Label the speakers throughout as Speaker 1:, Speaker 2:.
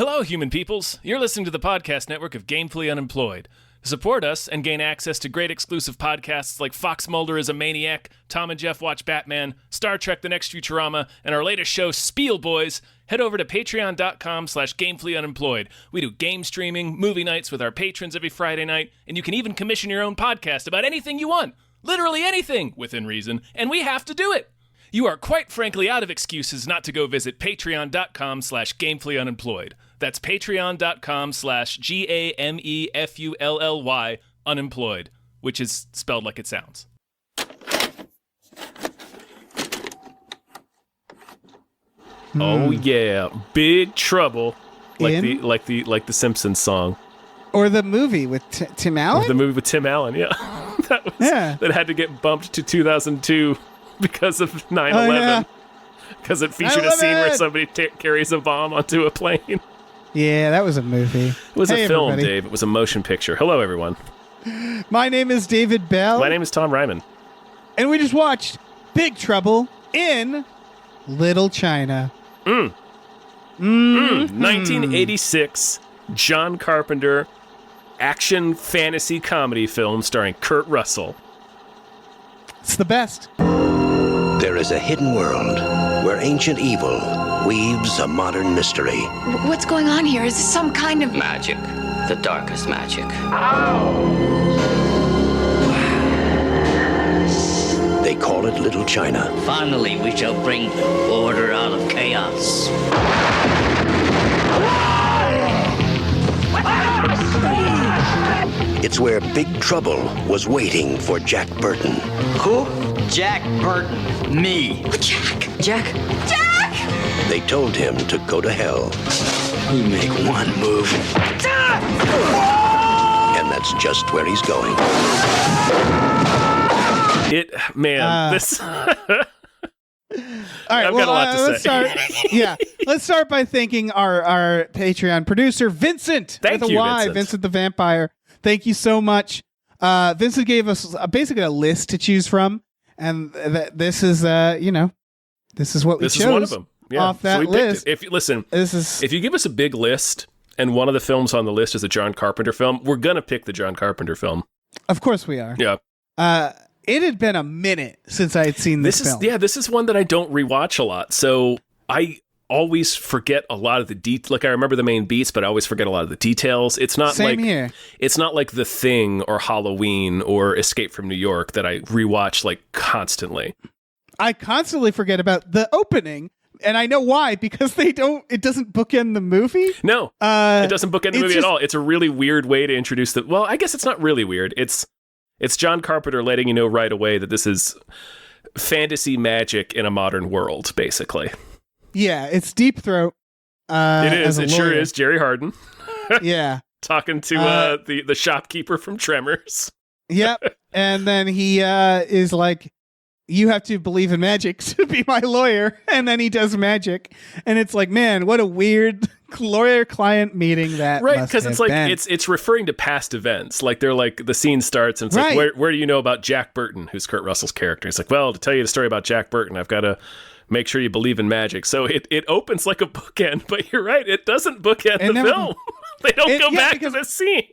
Speaker 1: Hello, human peoples. You're listening to the podcast network of Gamefully Unemployed. To support us and gain access to great exclusive podcasts like Fox Mulder is a Maniac, Tom and Jeff Watch Batman, Star Trek The Next Futurama, and our latest show, Spiel Boys, head over to patreon.com/gamefullyunemployed. We do game streaming, movie nights with our patrons every Friday night, and you can even commission your own podcast about anything you want. Literally anything, within reason, and we have to do it. You are quite frankly out of excuses not to go visit patreon.com/gamefullyunemployed. That's patreon.com/GAMEFULLY unemployed, which is spelled like it sounds. Oh yeah, Big Trouble, like the Simpsons song,
Speaker 2: or the movie with Tim Allen.
Speaker 1: The movie with Tim Allen, yeah, that had to get bumped to 2002 because of 9/11, because it featured a scene where somebody carries a bomb onto a plane.
Speaker 2: Yeah, that was a movie.
Speaker 1: It was a film,
Speaker 2: everybody.
Speaker 1: Dave. It was a motion picture. Hello, everyone.
Speaker 2: My name is David Bell.
Speaker 1: My name is Tom Ryman.
Speaker 2: And we just watched Big Trouble in Little China.
Speaker 1: 1986, John Carpenter, action fantasy comedy film starring Kurt Russell.
Speaker 2: It's the best.
Speaker 3: There is a hidden world where ancient evil weaves a modern mystery.
Speaker 4: What's going on here? Is this some kind of
Speaker 5: magic? The darkest magic.
Speaker 3: They call it Little China.
Speaker 5: Finally, we shall bring order out of chaos.
Speaker 3: It's where Big Trouble was waiting for Jack Burton.
Speaker 5: Who? Jack Burton. Me.
Speaker 4: Jack?
Speaker 3: They told him to go to hell.
Speaker 5: You make one move.
Speaker 3: And that's just where he's going.
Speaker 1: This...
Speaker 2: All right,
Speaker 1: I've got a lot to
Speaker 2: let's
Speaker 1: say.
Speaker 2: Let's start by thanking our Patreon producer, Vincent.
Speaker 1: Thank
Speaker 2: with a
Speaker 1: you,
Speaker 2: Y,
Speaker 1: Vincent.
Speaker 2: Vincent the Vampire. Thank you so much. Vincent gave us basically a list to choose from, and this is what we chose.
Speaker 1: This is one of them. Yeah.
Speaker 2: Off that
Speaker 1: so we picked
Speaker 2: list.
Speaker 1: it. If you give us a big list and one of the films on the list is a John Carpenter film, we're gonna pick the John Carpenter film.
Speaker 2: Of course we are.
Speaker 1: Yeah.
Speaker 2: It had been a minute since I had seen this film.
Speaker 1: This is one that I don't rewatch a lot. So I always forget a lot of the details. Like I remember the main beats, but I always forget a lot of the details. It's not
Speaker 2: Same
Speaker 1: like
Speaker 2: here.
Speaker 1: It's not like The Thing or Halloween or Escape from New York that I rewatch like constantly.
Speaker 2: I constantly forget about the opening, and I know why, because it doesn't bookend the movie.
Speaker 1: No, it doesn't bookend the movie at all. It's a really weird way to introduce the. Well, I guess it's not really weird. It's John Carpenter letting you know right away that this is fantasy magic in a modern world, basically.
Speaker 2: Yeah, it's Deep Throat.
Speaker 1: It is. It sure
Speaker 2: lawyer.
Speaker 1: is. Jerry Harden.
Speaker 2: Yeah.
Speaker 1: Talking to the shopkeeper from Tremors.
Speaker 2: Yep. And then he is like, you have to believe in magic to be my lawyer. And then he does magic. And it's like, man, what a weird lawyer-client meeting that
Speaker 1: Right,
Speaker 2: must
Speaker 1: because
Speaker 2: have
Speaker 1: it's like
Speaker 2: been.
Speaker 1: it's referring to past events. Like they're like the scene starts and it's
Speaker 2: Right.
Speaker 1: like, where do you know about Jack Burton, who's Kurt Russell's character? It's like, well, to tell you the story about Jack Burton, I've got to make sure you believe in magic. So it opens like a bookend, but you're right, it doesn't bookend the film. They don't go back to the scene.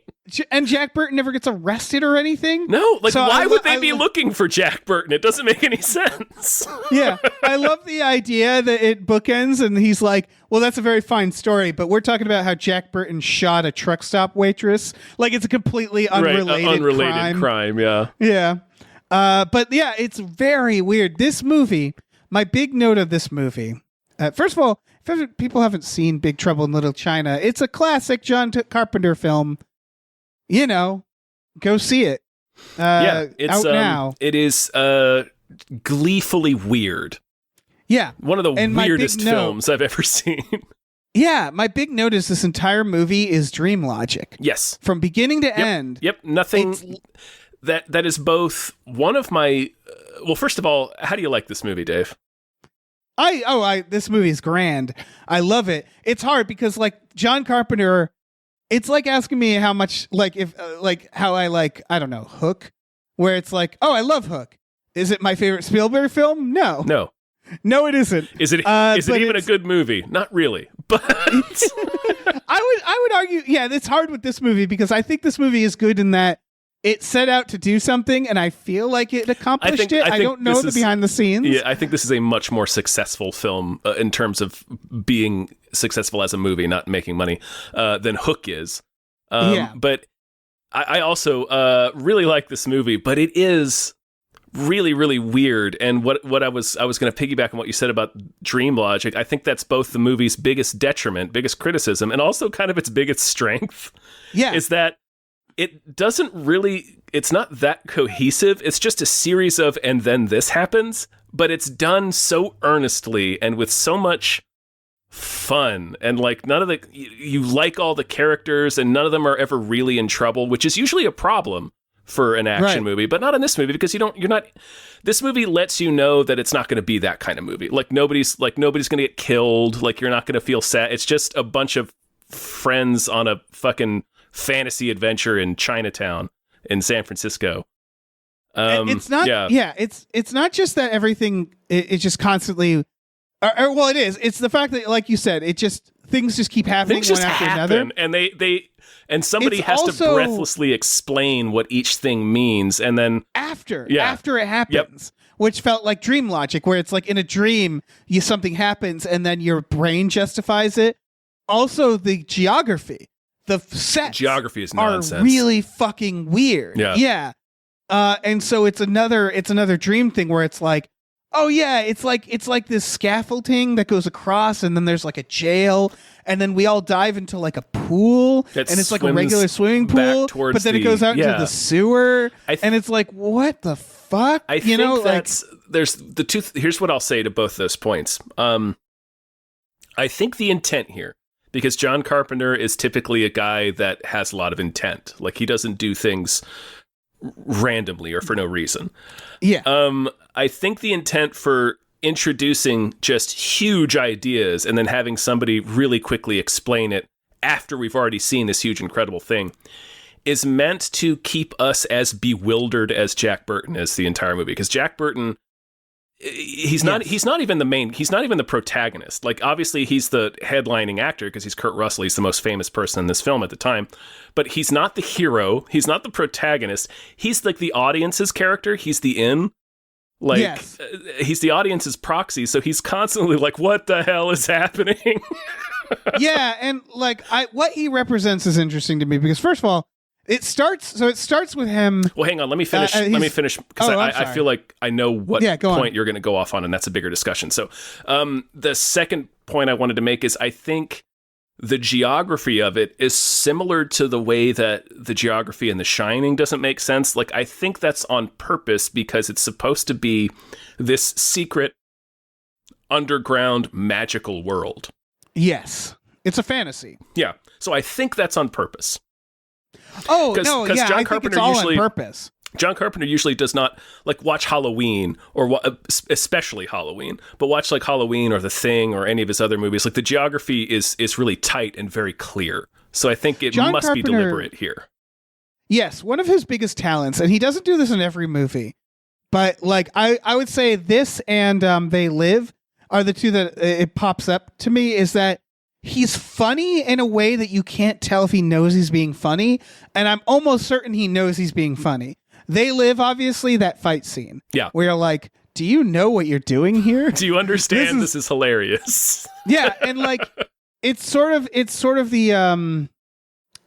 Speaker 2: And Jack Burton never gets arrested or anything?
Speaker 1: No, like
Speaker 2: So
Speaker 1: why would they be looking for Jack Burton? It doesn't make any sense.
Speaker 2: Yeah, I love the idea that it bookends and he's like, well, that's a very fine story, but we're talking about how Jack Burton shot a truck stop waitress. Like it's a completely unrelated
Speaker 1: crime, yeah.
Speaker 2: Yeah. But yeah, it's very weird. This movie, my big note of this movie, first of all, if people haven't seen Big Trouble in Little China, it's a classic John Carpenter film. You know, go see it.
Speaker 1: It's
Speaker 2: out now.
Speaker 1: It is gleefully weird.
Speaker 2: Yeah.
Speaker 1: One of the weirdest films I've ever seen.
Speaker 2: Yeah, my big note is this entire movie is dream logic.
Speaker 1: Yes.
Speaker 2: From beginning to end.
Speaker 1: Yep, nothing that is both one of my well, first of all, how do you like this movie, Dave?
Speaker 2: This movie is grand. I love it. It's hard because like John Carpenter, it's like asking me how much how I like, I don't know, Hook, where it's like, oh, I love Hook. Is it my favorite Spielberg film? No.
Speaker 1: No,
Speaker 2: it isn't.
Speaker 1: Is it even a good movie? Not really. But
Speaker 2: I would argue, yeah, it's hard with this movie because I think this movie is good in that it set out to do something, and I feel like it accomplished it. I don't know the behind the scenes.
Speaker 1: Yeah, I think this is a much more successful film in terms of being successful as a movie, not making money, than Hook is. But I also really like this movie, but it is really, really weird. And what I was going to piggyback on what you said about dream logic. I think that's both the movie's biggest detriment, biggest criticism, and also kind of its biggest strength. Yeah, is that it doesn't really, it's not that cohesive. It's just a series of, and then this happens, but it's done so earnestly and with so much fun. And like none of you like all the characters and none of them are ever really in trouble, which is usually a problem for an action movie, but not in this movie because this movie lets you know that it's not going to be that kind of movie. Like nobody's going to get killed. Like you're not going to feel sad. It's just a bunch of friends on a fucking fantasy adventure in Chinatown in San Francisco.
Speaker 2: It's not, it's not just that everything it just constantly, well, it is. It's the fact that, like you said, things just keep happening one after another,
Speaker 1: and somebody has to breathlessly explain what each thing means, and then after
Speaker 2: it happens. Which felt like dream logic, where it's like in a dream, something happens, and then your brain justifies it. Also, the geography. The sets
Speaker 1: geography is nonsense.
Speaker 2: Are really fucking weird. Yeah. And so it's another dream thing where it's like, oh yeah, it's like this scaffolding that goes across, and then there's like a jail, and then we all dive into like a pool, and it's like a regular swimming pool, but then it goes out into the sewer, and it's like, what the fuck?
Speaker 1: There's the two. Here's what I'll say to both those points. I think the intent here, because John Carpenter is typically a guy that has a lot of intent. Like he doesn't do things randomly or for no reason.
Speaker 2: Yeah.
Speaker 1: I think the intent for introducing just huge ideas and then having somebody really quickly explain it after we've already seen this huge, incredible thing is meant to keep us as bewildered as Jack Burton is the entire movie. Because Jack Burton, he's not even the protagonist. Like obviously he's the headlining actor because he's Kurt Russell. He's the most famous person in this film at the time, but he's not the hero. He's not the protagonist. He's like the audience's character. He's the he's the audience's proxy. So he's constantly like, what the hell is happening?
Speaker 2: Yeah. And like what he represents is interesting to me because first of all, it starts with him.
Speaker 1: Well, hang on. Let me finish. Because I feel like I know what point you're going to go off on, and that's a bigger discussion. So the second point I wanted to make is I think the geography of it is similar to the way that the geography in The Shining doesn't make sense. Like, I think that's on purpose because it's supposed to be this secret underground magical world.
Speaker 2: Yes. It's a fantasy.
Speaker 1: Yeah. So I think that's on purpose.
Speaker 2: Oh, no, yeah, I think it's all on purpose.
Speaker 1: John Carpenter usually does not like watch Halloween or especially Halloween, but watch like Halloween or The Thing or any of his other movies. Like the geography is really tight and very clear. So I think it must be deliberate here.
Speaker 2: Yes, one of his biggest talents, and he doesn't do this in every movie, but like I would say this and They Live are the two that it pops up to me is that he's funny in a way that you can't tell if he knows he's being funny, and I'm almost certain he knows he's being funny. They Live, obviously, that fight scene. Yeah. Where you're like, do you know what you're doing here?
Speaker 1: Do you understand this is hilarious?
Speaker 2: Yeah, and like it's sort of the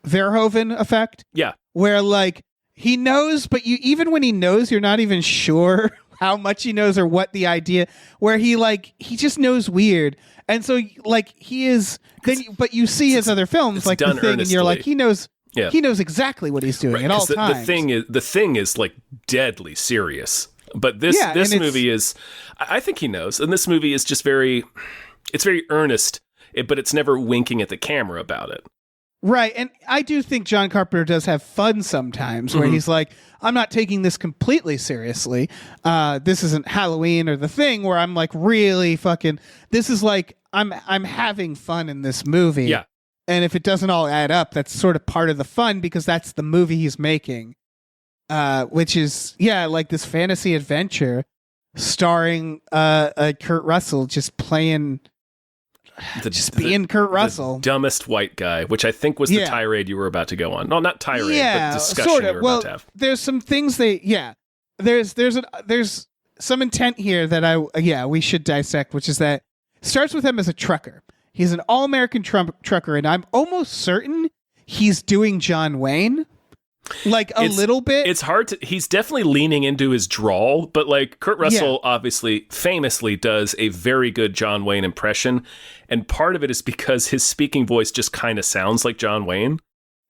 Speaker 2: Verhoeven effect.
Speaker 1: Yeah.
Speaker 2: Where like he knows, but even when he knows, you're not even sure how much he knows or what the idea, where he just knows weird. And so like he is but you see his other films like The Thing earnestly. And you're like, he knows exactly what he's doing at all times.
Speaker 1: The thing is like deadly serious. But this movie is, I think he knows. And this movie is just it's very earnest, but it's never winking at the camera about it.
Speaker 2: Right. And I do think John Carpenter does have fun sometimes where he's like, I'm not taking this completely seriously. This isn't Halloween or The Thing where I'm like really fucking, this is like, I'm having fun in this movie.
Speaker 1: Yeah.
Speaker 2: And if it doesn't all add up, that's sort of part of the fun because that's the movie he's making. Which is, like this fantasy adventure starring Kurt Russell just playing just being Kurt Russell.
Speaker 1: The dumbest white guy, which I think was the tirade you were about to go on. No, not tirade, but discussion
Speaker 2: sort of.
Speaker 1: you were about to have.
Speaker 2: There's some things there's some intent here that we should dissect, which is that it starts with him as a trucker. He's an all-American trucker, and I'm almost certain he's doing John Wayne. Like a little bit.
Speaker 1: It's hard to. He's definitely leaning into his drawl, but like Kurt Russell obviously famously does a very good John Wayne impression, and part of it is because his speaking voice just kind of sounds like John Wayne.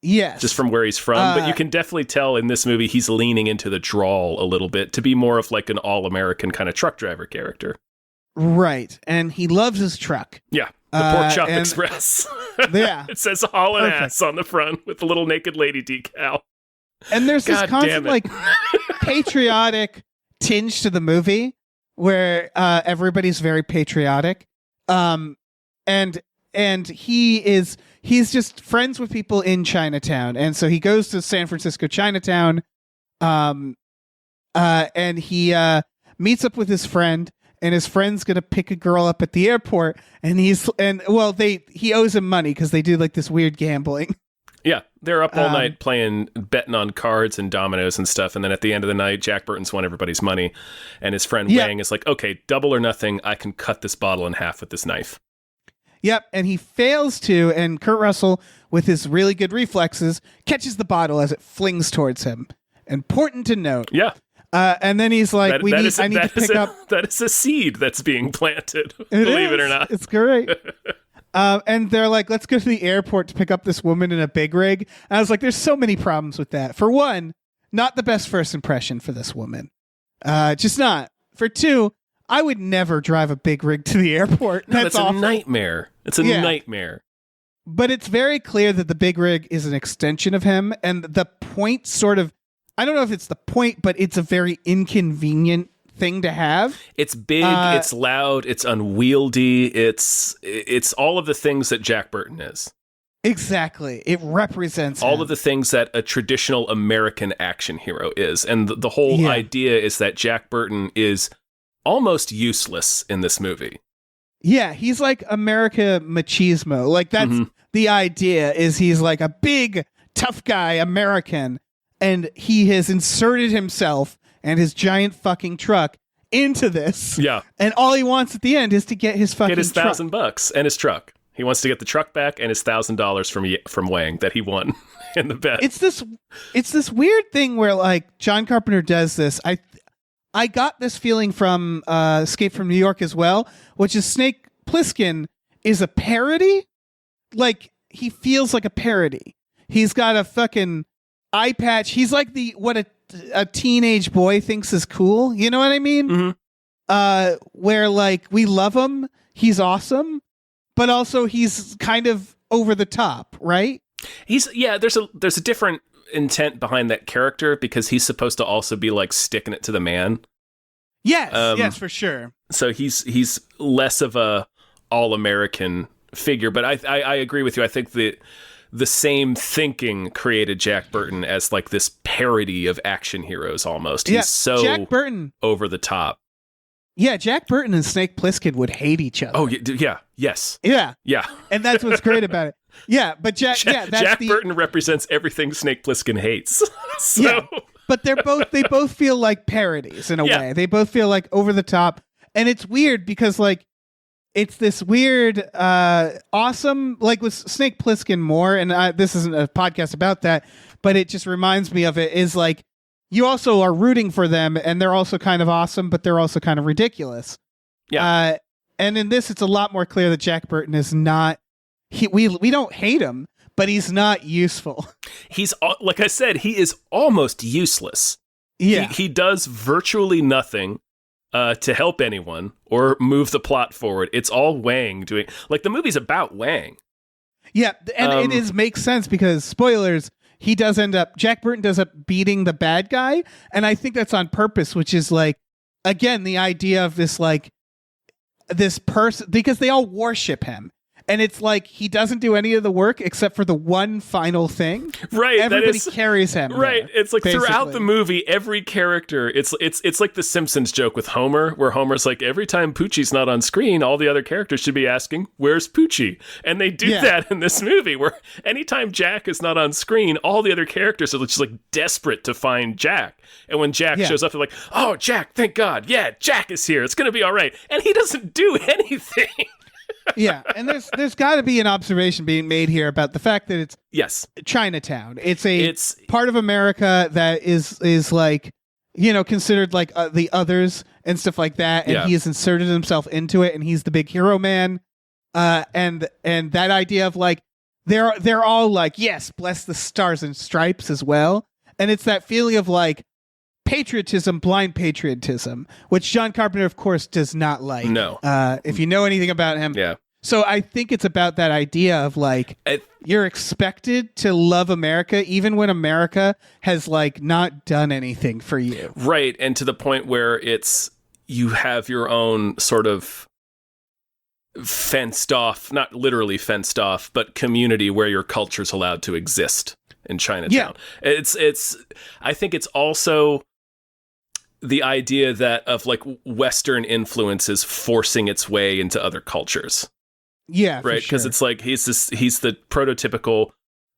Speaker 2: Yes,
Speaker 1: just from where he's from. But you can definitely tell in this movie he's leaning into the drawl a little bit to be more of like an all-American kind of truck driver character.
Speaker 2: Right, and he loves his truck.
Speaker 1: Yeah. The Pork Chop Express.
Speaker 2: Yeah.
Speaker 1: It says haulin' ass on the front with the little naked lady decal.
Speaker 2: And there's this constant like patriotic tinge to the movie where everybody's very patriotic. And he's just friends with people in Chinatown. And so he goes to San Francisco Chinatown and he meets up with his friend, and his friend's gonna pick a girl up at the airport, and he owes him money because they do like this weird gambling.
Speaker 1: Yeah, they're up all night betting on cards and dominoes and stuff, and then at the end of the night, Jack Burton's won everybody's money, and his friend Wang is like, okay, double or nothing, I can cut this bottle in half with this knife.
Speaker 2: Yep, and he fails to, and Kurt Russell, with his really good reflexes, catches the bottle as it flings towards him. Important to note.
Speaker 1: Yeah.
Speaker 2: And then he's like, I need to pick up...
Speaker 1: That is a seed that's being planted, believe it or not.
Speaker 2: It's great. And they're like, let's go to the airport to pick up this woman in a big rig. And I was like, there's so many problems with that. For one, not the best first impression for this woman. Just not. For two, I would never drive a big rig to the airport.
Speaker 1: That's a nightmare. It's a nightmare.
Speaker 2: But it's very clear that the big rig is an extension of him. And the point sort of, I don't know if it's the point, but it's a very inconvenient thing to have.
Speaker 1: It's big, it's loud, it's unwieldy, it's all of the things that Jack Burton is.
Speaker 2: Exactly. It represents
Speaker 1: all
Speaker 2: him.
Speaker 1: of the things that a traditional American action hero is. And the whole idea is that Jack Burton is almost useless in this movie.
Speaker 2: Yeah, he's like America machismo. Like that's the idea, is he's like a big tough guy American, and he has inserted himself and his giant fucking truck into this.
Speaker 1: Yeah.
Speaker 2: And all he wants at the end is to get his fucking truck.
Speaker 1: $1,000 and his truck. He wants to get the truck back and his $1,000 from Wang that he won in the bet.
Speaker 2: It's this weird thing where like John Carpenter does this. I got this feeling from Escape from New York as well, which is Snake Plissken is a parody. Like he feels like a parody. He's got a fucking eye patch. He's like what a teenage boy thinks is cool. You know what I mean?
Speaker 1: Mm-hmm.
Speaker 2: Where like we love him. He's awesome, but also he's kind of over the top, right?
Speaker 1: There's a different intent behind that character because he's supposed to also be like sticking it to the man.
Speaker 2: Yes, for sure.
Speaker 1: So he's less of a all-American figure, but I agree with you. I think the same thinking created Jack Burton as like this parody of action heroes almost. He's so
Speaker 2: Jack Burton
Speaker 1: over the top.
Speaker 2: Yeah, Jack Burton and Snake Plissken would hate each other.
Speaker 1: Oh, yeah, yes.
Speaker 2: Yeah.
Speaker 1: Yeah.
Speaker 2: And that's what's great about it. Yeah, but Jack
Speaker 1: Burton represents everything Snake Plissken hates. So.
Speaker 2: Yeah, but they both feel like parodies in a way. They both feel like over the top. And it's weird because like it's this weird awesome, like with Snake Plissken more, and this isn't a podcast about that, but it just reminds me of it, is like you also are rooting for them and they're also kind of awesome, but they're also kind of ridiculous.
Speaker 1: Yeah.
Speaker 2: And in this, it's a lot more clear that Jack Burton is not, we don't hate him, but he's not useful.
Speaker 1: He's, like I said, he is almost useless.
Speaker 2: Yeah.
Speaker 1: He does virtually nothing to help anyone or move the plot forward. It's all Wang doing, like the movie's about Wang.
Speaker 2: Yeah. And it makes sense because spoilers, Jack Burton does up beating the bad guy. And I think that's on purpose, which is like, again, the idea of this, like this person, because they all worship him. And it's like he doesn't do any of the work except for the one final thing.
Speaker 1: Right.
Speaker 2: Everybody carries him.
Speaker 1: Right.
Speaker 2: There,
Speaker 1: it's like
Speaker 2: basically.
Speaker 1: Throughout the movie, every character, it's like the Simpsons joke with Homer, where Homer's like, every time Poochie's not on screen, all the other characters should be asking, where's Poochie? And they do that in this movie, where anytime Jack is not on screen, all the other characters are just like desperate to find Jack. And when Jack shows up, they're like, oh, Jack, thank God. Yeah, Jack is here. It's going to be all right. And he doesn't do anything.
Speaker 2: Yeah, and there's got to be an observation being made here about the fact that it's Chinatown. It's part of America that is like, considered like the others and stuff like that, and he has inserted himself into it, and he's the big hero man. And that idea of like they're all like, yes, bless the stars and stripes as well, and it's that feeling of like patriotism, blind patriotism, which John Carpenter, of course, does not like.
Speaker 1: No.
Speaker 2: If you know anything about him.
Speaker 1: Yeah.
Speaker 2: So I think it's about that idea of like, you're expected to love America even when America has like not done anything for you.
Speaker 1: Right. And to the point where you have your own sort of fenced off, not literally fenced off, but community where your culture's allowed to exist in Chinatown. Yeah. I think it's also the idea that of like Western influences forcing its way into other cultures.
Speaker 2: Yeah,
Speaker 1: right. Because it's like he's the prototypical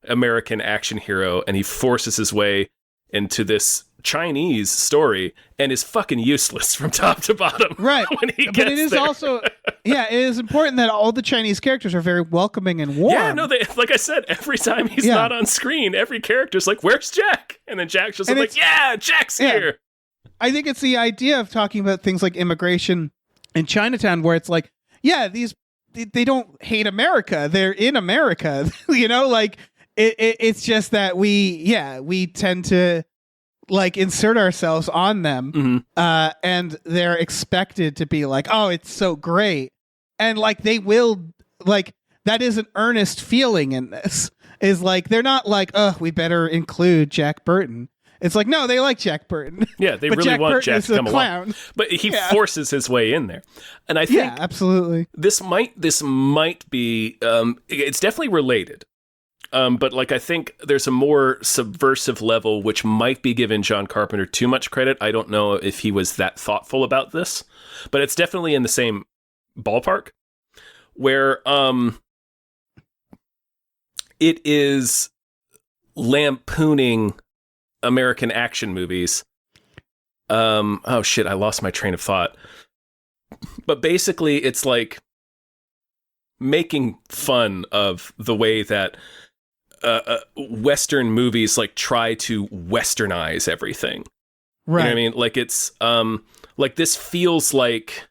Speaker 1: American action hero, and he forces his way into this Chinese story and is fucking useless from top to bottom.
Speaker 2: Right.
Speaker 1: When he gets
Speaker 2: but it is
Speaker 1: there.
Speaker 2: also, it is important that all the Chinese characters are very welcoming and warm.
Speaker 1: Yeah, no, like I said, every time he's not on screen, every character's like, where's Jack? And then Jack's just like, yeah, Jack's here.
Speaker 2: I think it's the idea of talking about things like immigration in Chinatown, where it's like, they don't hate America. They're in America. Like it's just that we tend to like insert ourselves on them, and they're expected to be like, oh, it's so great. And like, they will, like, that is an earnest feeling in this, is like, they're not like, oh, we better include Jack Burton. It's like, no, they like Jack Burton.
Speaker 1: Yeah, they really want Jack to come along. But he forces his way in there. And I think
Speaker 2: absolutely.
Speaker 1: This might be, it's definitely related. But like, I think there's a more subversive level, which might be giving John Carpenter too much credit. I don't know if he was that thoughtful about this, but it's definitely in the same ballpark, where it is lampooning American action movies. Oh shit, I lost my train of thought. But basically, it's like making fun of the way that Western movies like try to westernize everything. Right. You know what I mean? Like, it's like, this feels like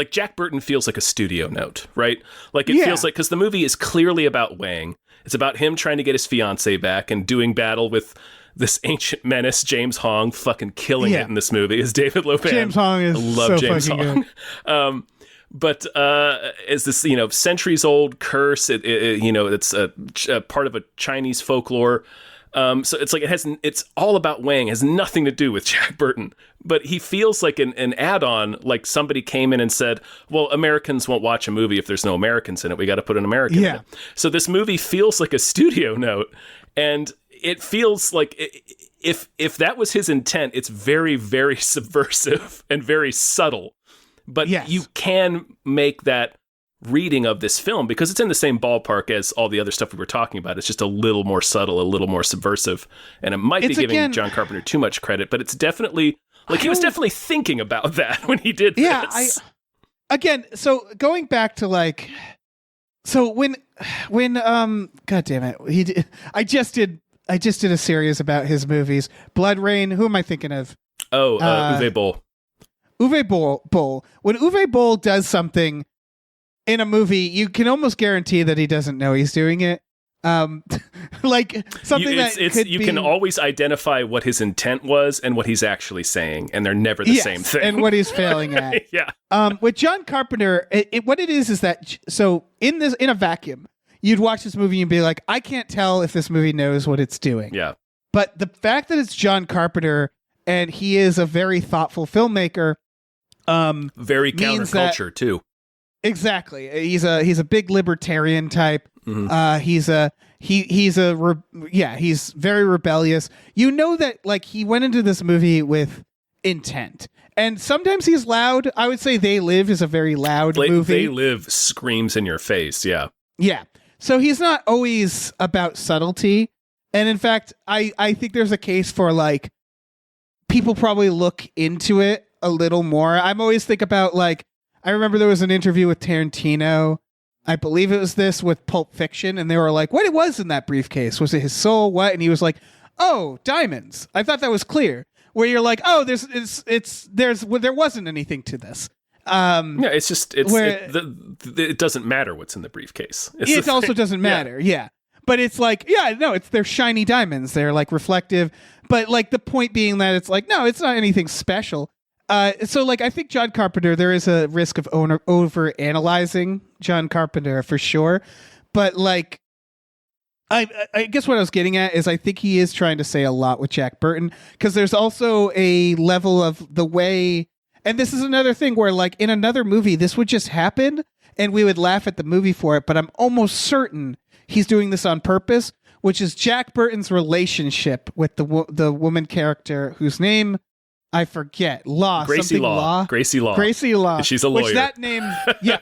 Speaker 1: Jack Burton feels like a studio note, right? Like, it feels like, because the movie is clearly about Wang. It's about him trying to get his fiance back and doing battle with this ancient menace, James Hong, fucking killing it in this movie as David Lopan.
Speaker 2: James Hong is so James fucking
Speaker 1: Hong. But is this, centuries old curse? It's a part of a Chinese folklore. So it's like, it's all about Wang. It has nothing to do with Jack Burton. But he feels like an add-on, like somebody came in and said, well, Americans won't watch a movie if there's no Americans in it. We got to put an American in it. So this movie feels like a studio note, and it feels like if that was his intent, it's very, very subversive and very subtle. But you can make that reading of this film, because it's in the same ballpark as all the other stuff we were talking about. It's just a little more subtle, a little more subversive. And it might be giving John Carpenter too much credit, but it's definitely, like, he was definitely thinking about that when he did this.
Speaker 2: So going back to like, so when God damn it, I just did a series about his movies. Blood Rain. Who am I thinking of?
Speaker 1: Uwe Boll.
Speaker 2: Uwe Boll. When Uwe Boll does something in a movie, you can almost guarantee that he doesn't know he's doing it. Like something
Speaker 1: you can always identify what his intent was and what he's actually saying, and they're never the same thing.
Speaker 2: And what he's failing at. With John Carpenter, what it is that, so in a vacuum, you'd watch this movie and be like, I can't tell if this movie knows what it's doing.
Speaker 1: Yeah.
Speaker 2: But the fact that it's John Carpenter and he is a very thoughtful filmmaker,
Speaker 1: very counterculture too.
Speaker 2: Exactly. He's a big libertarian type. He's very rebellious. You know that like he went into this movie with intent. And sometimes he's loud. I would say They Live is a very loud movie.
Speaker 1: They Live screams in your face, yeah.
Speaker 2: Yeah. So he's not always about subtlety. And in fact, I think there's a case for like people probably look into it a little more. I'm always think about like, I remember there was an interview with Tarantino. I believe it was this with Pulp Fiction. And they were like, what it was in that briefcase? Was it his soul? What? And he was like, oh, diamonds. I thought that was clear. Where you're like, oh, there wasn't anything to this.
Speaker 1: It doesn't matter what's in the briefcase.
Speaker 2: It also doesn't matter. Yeah. But it's like, they're shiny diamonds. They're like reflective. But like the point being that it's like, no, it's not anything special. So like, I think John Carpenter, there is a risk of over analyzing John Carpenter for sure. But like, I guess what I was getting at is I think he is trying to say a lot with Jack Burton, because there's also a level of the way, and this is another thing where like in another movie, this would just happen and we would laugh at the movie for it. But I'm almost certain he's doing this on purpose, which is Jack Burton's relationship with the woman character whose name I forget.
Speaker 1: Gracie Law. Gracie Law. She's a lawyer.
Speaker 2: Which that name, yeah.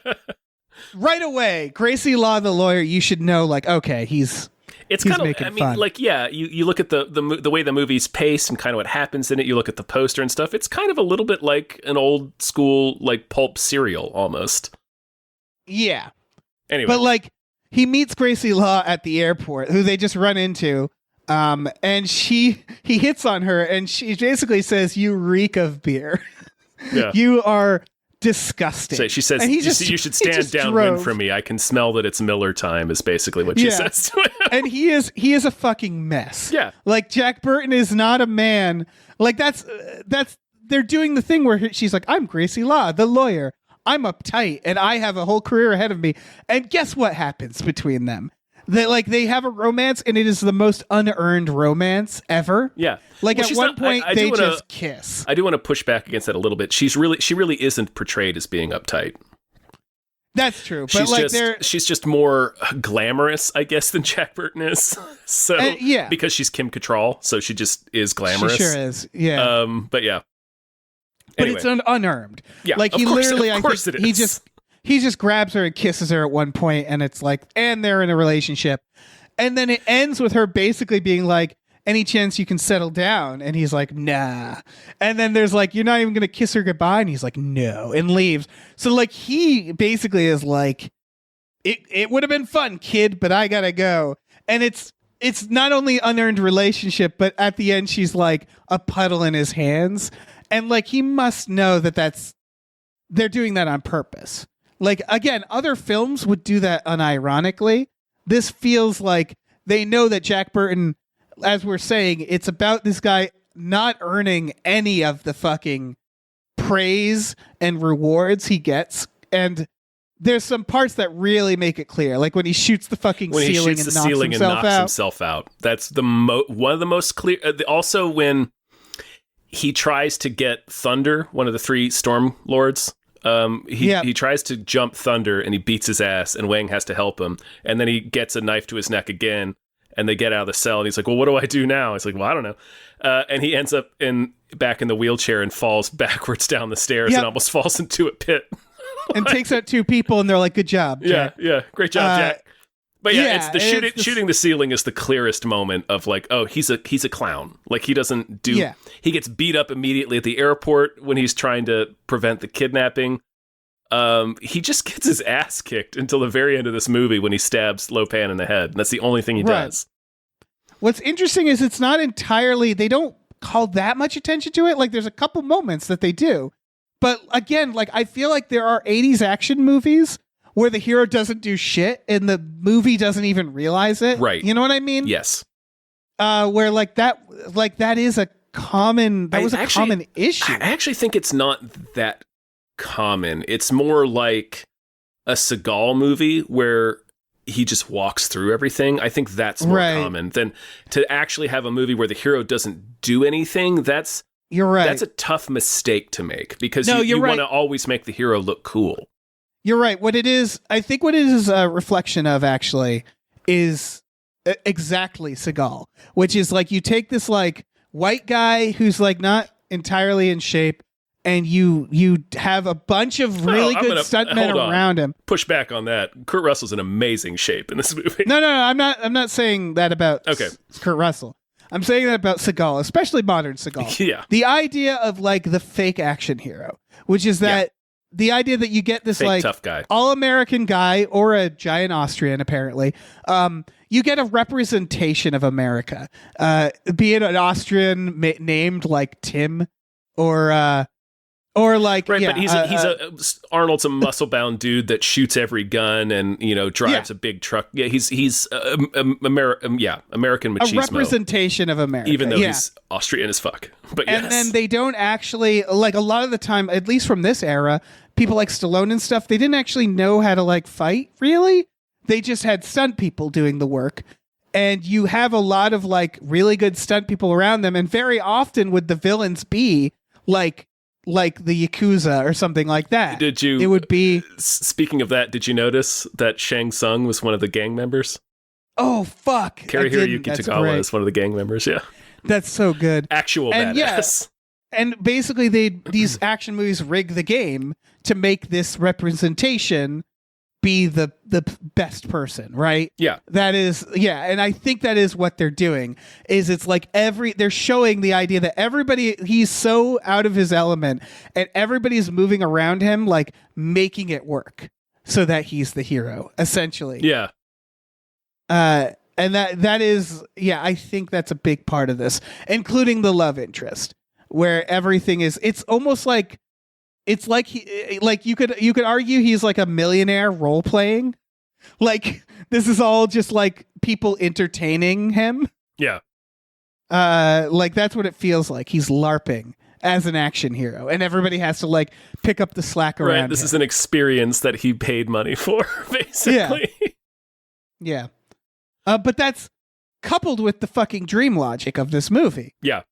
Speaker 2: Right away, Gracie Law, the lawyer, you should know like, okay, he's kind of, I mean, fun.
Speaker 1: Like, yeah, you look at the way the movie's paced and kind of what happens in it. You look at the poster and stuff. It's kind of a little bit like an old school, like pulp serial almost.
Speaker 2: Yeah.
Speaker 1: Anyway.
Speaker 2: But like, he meets Gracie Law at the airport, who they just run into. And he hits on her and she basically says, you reek of beer.
Speaker 1: Yeah.
Speaker 2: You are disgusting.
Speaker 1: So she says, you should stand downwind from me. I can smell that it's Miller time is basically what she says to him.
Speaker 2: And he is a fucking mess.
Speaker 1: Yeah.
Speaker 2: Like Jack Burton is not a man. Like that's they're doing the thing where she's like, I'm Gracie Law, the lawyer. I'm uptight and I have a whole career ahead of me. And guess what happens between them? They have a romance and it is the most unearned romance ever.
Speaker 1: Yeah.
Speaker 2: Like at one point they just kiss.
Speaker 1: I do want to push back against that a little bit. She really isn't portrayed as being uptight.
Speaker 2: That's true. But
Speaker 1: she's just more glamorous, I guess, than Jack Burton is. So because she's Kim Cattrall, so she just is glamorous.
Speaker 2: She sure is. Yeah.
Speaker 1: But yeah.
Speaker 2: But
Speaker 1: anyway.
Speaker 2: it's unearned.
Speaker 1: Yeah.
Speaker 2: Like he literally,
Speaker 1: of course it is.
Speaker 2: He just grabs her and kisses her at one point, and it's like, and they're in a relationship. And then it ends with her basically being like, any chance you can settle down? And he's like, nah. And then there's like, you're not even going to kiss her goodbye? And he's like, no, and leaves. So like, he basically is like, it would have been fun, kid, but I gotta go. And it's not only unearned relationship, but at the end, she's like a puddle in his hands. And like, he must know that they're doing that on purpose. Like, again, other films would do that unironically. This feels like they know that Jack Burton, as we're saying, it's about this guy not earning any of the fucking praise and rewards he gets. And there's some parts that really make it clear. Like when he shoots the fucking ceiling and knocks
Speaker 1: himself out. That's one of the most clear. Also, when he tries to get Thunder, one of the three Storm Lords, he tries to jump Thunder and he beats his ass and Wang has to help him. And then he gets a knife to his neck again and they get out of the cell and he's like, well, what do I do now? He's like, well, I don't know. And he ends up back in the wheelchair and falls backwards down the stairs and almost falls into a pit.
Speaker 2: And takes out two people and they're like, good job, Jack.
Speaker 1: Yeah. Great job, Jack. But it's the shooting the ceiling is the clearest moment of like, oh, he's a clown. Like he doesn't do. Yeah. He gets beat up immediately at the airport when he's trying to prevent the kidnapping. He just gets his ass kicked until the very end of this movie when he stabs Lopan in the head. And that's the only thing he does.
Speaker 2: What's interesting is it's not entirely. They don't call that much attention to it. Like there's a couple moments that they do, but again, like I feel like there are 80s action movies where the hero doesn't do shit and the movie doesn't even realize it.
Speaker 1: Right.
Speaker 2: You know what I mean?
Speaker 1: Yes.
Speaker 2: Where that is a common issue.
Speaker 1: I actually think it's not that common. It's more like a Seagal movie where he just walks through everything. I think that's more common than to actually have a movie where the hero doesn't do anything. You're right. That's a tough mistake to make because you want to always make the hero look cool.
Speaker 2: You're right. What it is, I think what it is a reflection of actually is exactly Seagal, which is like you take this like white guy who's like not entirely in shape, and you have a bunch of really good stuntmen around him.
Speaker 1: Push back on that. Kurt Russell's in amazing shape in this movie.
Speaker 2: No, I'm not saying that about Kurt Russell. I'm saying that about Seagal, especially modern Seagal.
Speaker 1: Yeah.
Speaker 2: The idea of like the fake action hero, which is that the idea that you get this
Speaker 1: fake
Speaker 2: like
Speaker 1: tough guy,
Speaker 2: all-American guy or a giant Austrian, apparently. You get a representation of America, be it an Austrian named like Tim or like,
Speaker 1: right, but he's Arnold's a muscle-bound dude that shoots every gun and drives a big truck. Yeah, he's American machismo.
Speaker 2: A representation of America,
Speaker 1: even though he's Austrian as fuck. But
Speaker 2: and then they don't actually like a lot of the time, at least from this era, people like Stallone and stuff. They didn't actually know how to like fight. Really, they just had stunt people doing the work. And you have a lot of like really good stunt people around them, and very often would the villains be like the Yakuza or something like that.
Speaker 1: Did you?
Speaker 2: It would be.
Speaker 1: Speaking of that, did you notice that Shang Tsung was one of the gang members?
Speaker 2: Oh fuck!
Speaker 1: Cary-Hiroyuki Tagawa is one of the gang members. Yeah,
Speaker 2: that's so good.
Speaker 1: Actual
Speaker 2: and
Speaker 1: badass.
Speaker 2: And basically, these action movies rig the game to make this representation be the best person, right?
Speaker 1: Yeah.
Speaker 2: That is, and I think that is what they're doing, is it's like they're showing the idea that he's so out of his element and everybody's moving around him, like making it work so that he's the hero, essentially.
Speaker 1: Yeah.
Speaker 2: And that is, I think that's a big part of this, including the love interest, where everything is, it's almost like, it's like you could argue he's like a millionaire role playing. Like this is all just like people entertaining him.
Speaker 1: Yeah.
Speaker 2: Like that's what it feels like. He's LARPing as an action hero, and everybody has to like pick up the slack around.
Speaker 1: Right. This
Speaker 2: him.
Speaker 1: is an experience that he paid money for, basically.
Speaker 2: Yeah. But that's coupled with the fucking dream logic of this movie.
Speaker 1: Yeah.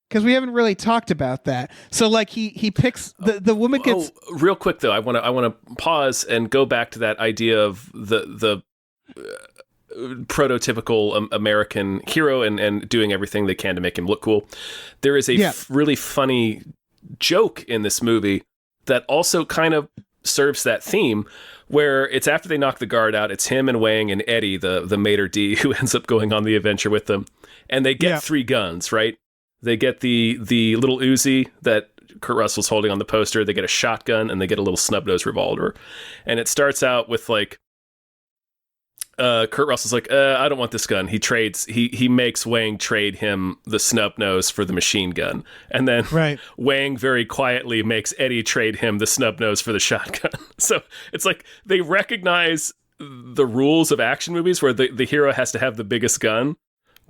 Speaker 2: Because we haven't really talked about that. So like he picks the woman gets
Speaker 1: real quick though. I want to pause and go back to that idea of the prototypical American hero and doing everything they can to make him look cool. There is a really funny joke in this movie that also kind of serves that theme, where it's after they knock the guard out, it's him and Wang and Eddie, the maitre d' who ends up going on the adventure with them, and they get 3 guns, right? They get the little Uzi that Kurt Russell's holding on the poster. They get a shotgun and they get a little snub-nosed revolver. And it starts out with like, Kurt Russell's like, I don't want this gun. He makes Wang trade him the snub-nose for the machine gun. And then Wang very quietly makes Eddie trade him the snub-nose for the shotgun. So it's like they recognize the rules of action movies where the hero has to have the biggest gun.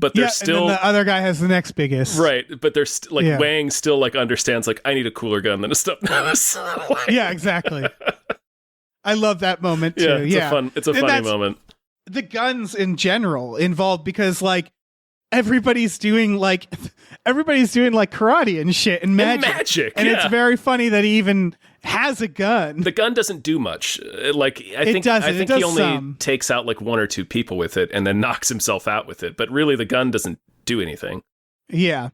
Speaker 1: But they're still,
Speaker 2: and then the other guy has the next biggest,
Speaker 1: right? But they're Wang still like understands like I need a cooler gun than a snub nose.
Speaker 2: Yeah, exactly. I love that moment too.
Speaker 1: It's a funny moment.
Speaker 2: The guns in general involved because like everybody's doing like karate and shit and magic, and it's very funny that he even has a gun.
Speaker 1: The gun doesn't do much. I think he only takes out like 1 or 2 people with it and then knocks himself out with it. But really, the gun doesn't do anything.
Speaker 2: Yeah,